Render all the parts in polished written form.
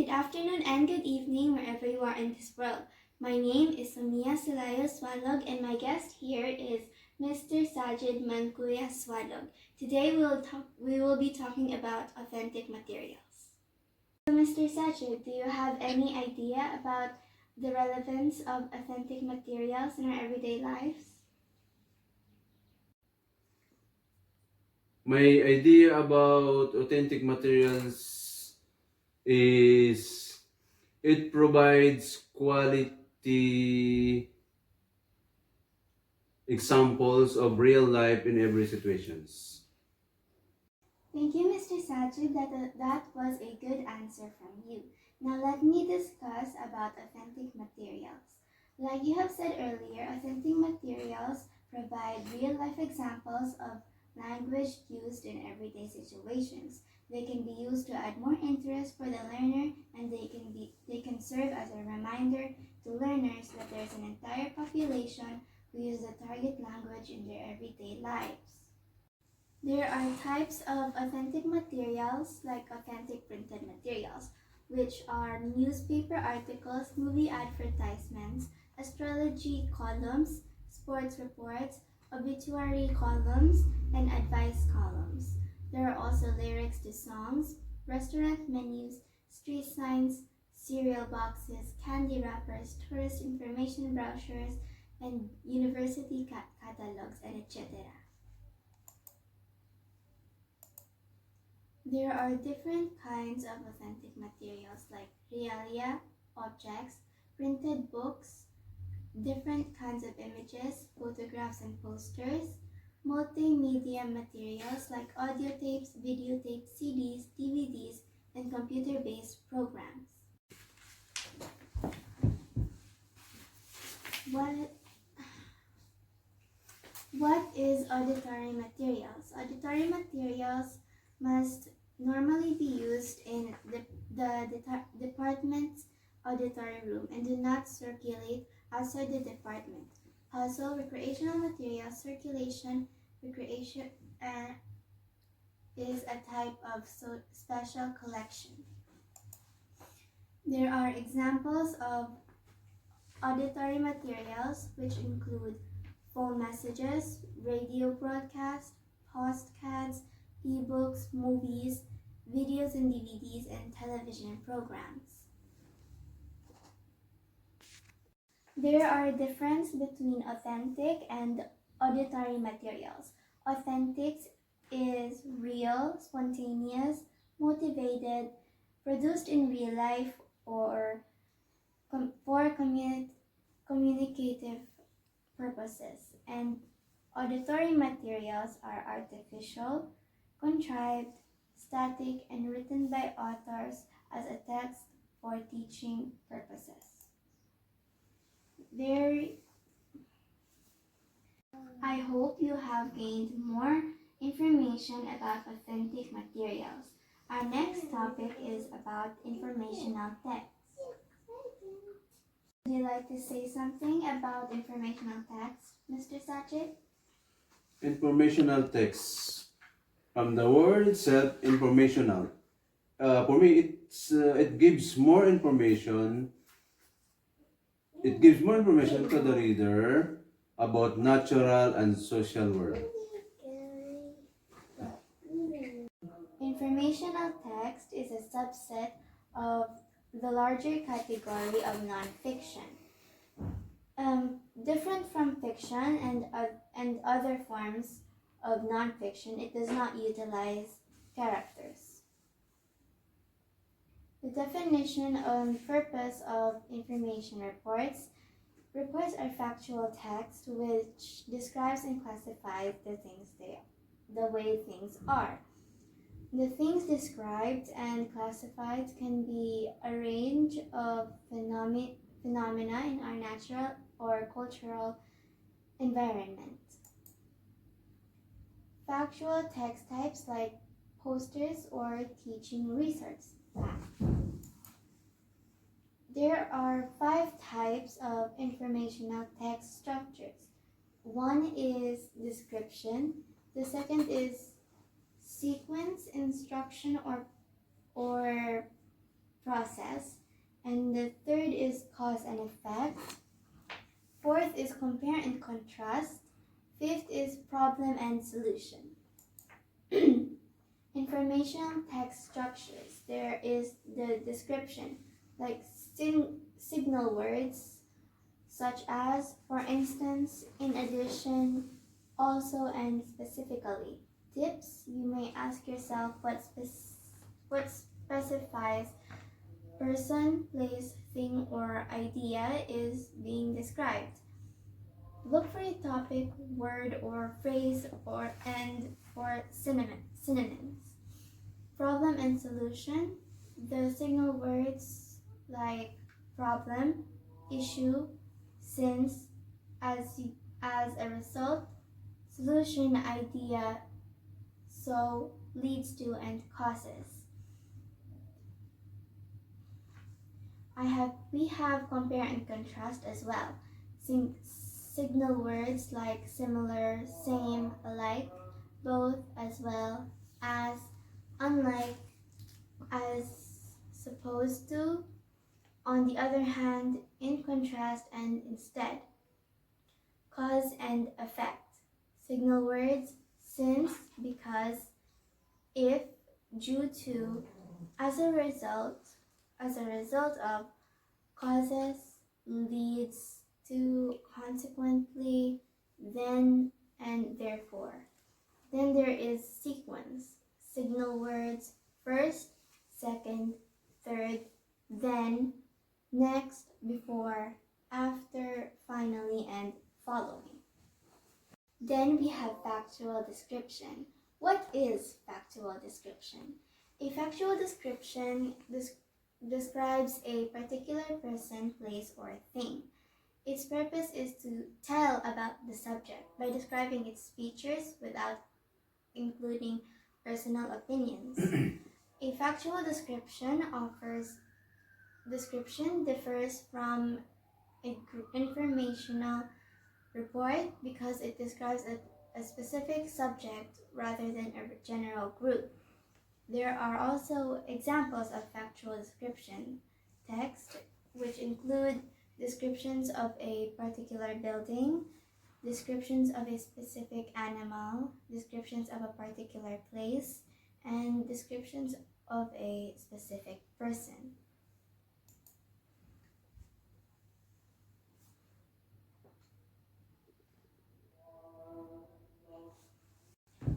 Good afternoon and good evening wherever you are in this world. My name is Sonia Silayo Swalog and my guest here is Mr. Sajid Mankuya Swalog. Today we will be talking about authentic materials. So Mr. Sajid, do you have any idea about the relevance of authentic materials in our everyday lives? My idea about authentic materials is it provides quality examples of real life in every situations. Thank you, Mr. Sajid. That was a good answer from you. Now let me discuss about authentic materials. Like you have said earlier, authentic materials provide real-life examples of language used in everyday situations. They can be used to add more interest for the learner, and they can serve as a reminder to learners that there is an entire population who use the target language in their everyday lives. There are types of authentic materials like authentic printed materials, which are newspaper articles, movie advertisements, astrology columns, sports reports, obituary columns, and advice columns. There are also lyrics to songs, restaurant menus, street signs, cereal boxes, candy wrappers, tourist information brochures, and university catalogs, and etc. There are different kinds of authentic materials like realia, objects, printed books, different kinds of images, photographs and posters, multimedia materials like audio tapes, videotapes, CDs, DVDs, and computer-based programs. What is auditory materials? Auditory materials must normally be used in the department's auditory room and do not circulate outside the department. Also, recreational materials recreation is a type of special collection. There are examples of auditory materials which include phone messages, radio broadcasts, postcards, ebooks, movies, videos and DVDs, and television programs. There are a difference between authentic and auditory materials. Authentic is real, spontaneous, motivated, produced in real life, or for communicative purposes, and auditory materials are artificial, contrived, static, and written by authors as a text for teaching purposes. I hope you have gained more information about authentic materials. Our next topic is about informational text. Would you like to say something about informational text, Mr. Sajid? Informational text. From the word itself, informational. For me, it gives more information. It gives more information to the reader about natural and social world. Informational text is a subset of the larger category of nonfiction. Different from fiction and other forms of nonfiction, it does not utilize characters. The definition and purpose of information reports. Reports are factual text which describes and classifies the way things are. The things described and classified can be a range of phenomena in our natural or cultural environment. Factual text types like posters or teaching research. There are 5 types of informational text structures. One is description, the second is sequence, instruction, or process. And the third is cause and effect. Fourth is compare and contrast. Fifth is problem and solution. Informational text structures. There is the description, like signal words such as, for instance, in addition, also, and specifically. Tips, you may ask yourself what specifies person, place, thing, or idea is being described. Look for a topic, word, or phrase for synonyms. Problem and solution. The signal words like problem, issue, since, as a result, solution, idea, so, leads to, and causes. We have compare and contrast as well. Signal words like similar, same, alike, both, as well as, unlike, as supposed to, on the other hand, in contrast, and instead. Cause and effect. Signal words since, because, if, due to, as a result of, causes, leads to, consequently, then, and therefore. Then there is sequence. Signal words first, second, third, then, next, before, after, finally, and following. Then we have factual description. What is factual description? A factual description describes a particular person, place, or thing. Its purpose is to tell about the subject by describing its features without including personal opinions. A factual description differs from an informational report because it describes a specific subject rather than a general group. There are also examples of factual description text, which include descriptions of a particular building, descriptions of a specific animal, descriptions of a particular place, and descriptions of a specific person.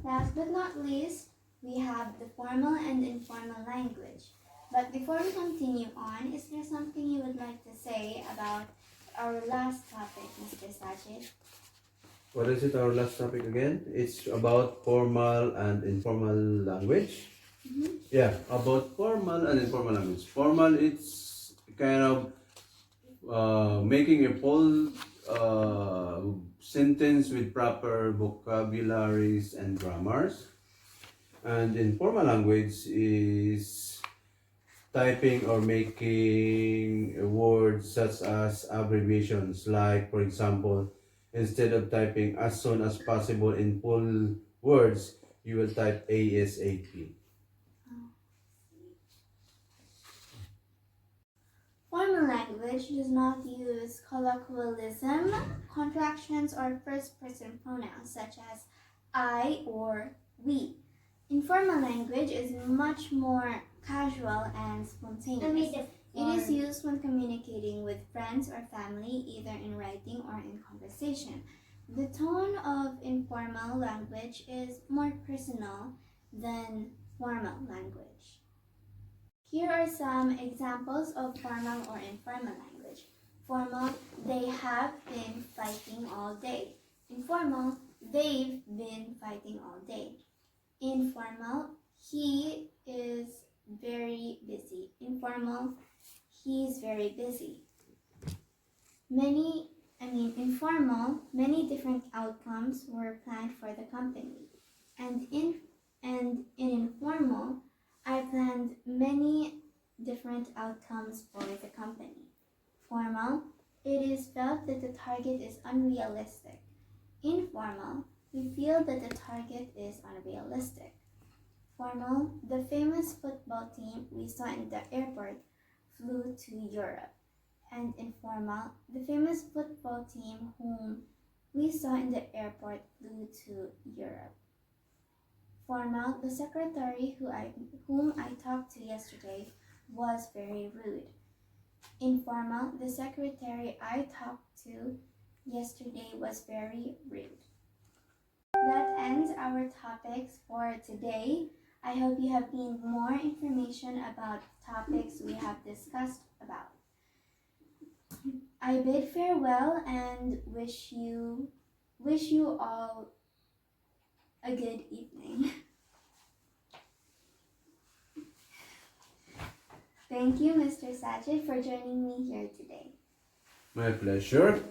Last but not least, we have the formal and informal language. But before we continue on, is there something you would like to say about our last topic, Mr. Sajid? What is it, our last topic again? It's about formal and informal language. Yeah, about formal and informal language. Formal, it's kind of making a full sentence with proper vocabularies and grammars. And informal language is typing or making words such as abbreviations, like, for example, instead of typing as soon as possible in full words, you will type ASAP. Formal language does not use colloquialism, contractions, or first-person pronouns such as I or we. Informal language is much more casual and spontaneous. It is used when communicating with friends or family, either in writing or in conversation. The tone of informal language is more personal than formal language. Here are some examples of formal or informal language. Formal, they have been fighting all day. Informal, they've been fighting all day. Informal, he is very busy. Informal, he's very busy. Informal, many different outcomes were planned for the company. And in informal, I planned many different outcomes for the company. Formal, it is felt that the target is unrealistic. Informal, we feel that the target is unrealistic. Formal, the famous football team we saw in the airport flew to Europe. And informal, the famous football team whom we saw in the airport flew to Europe. Formal, the secretary whom I talked to yesterday was very rude. Informal, the secretary I talked to yesterday was very rude. That ends our topics for today. I hope you have gained more information about topics we have discussed about. I bid farewell and wish you all a good evening. Thank you, Mr. Sajid, for joining me here today. My pleasure.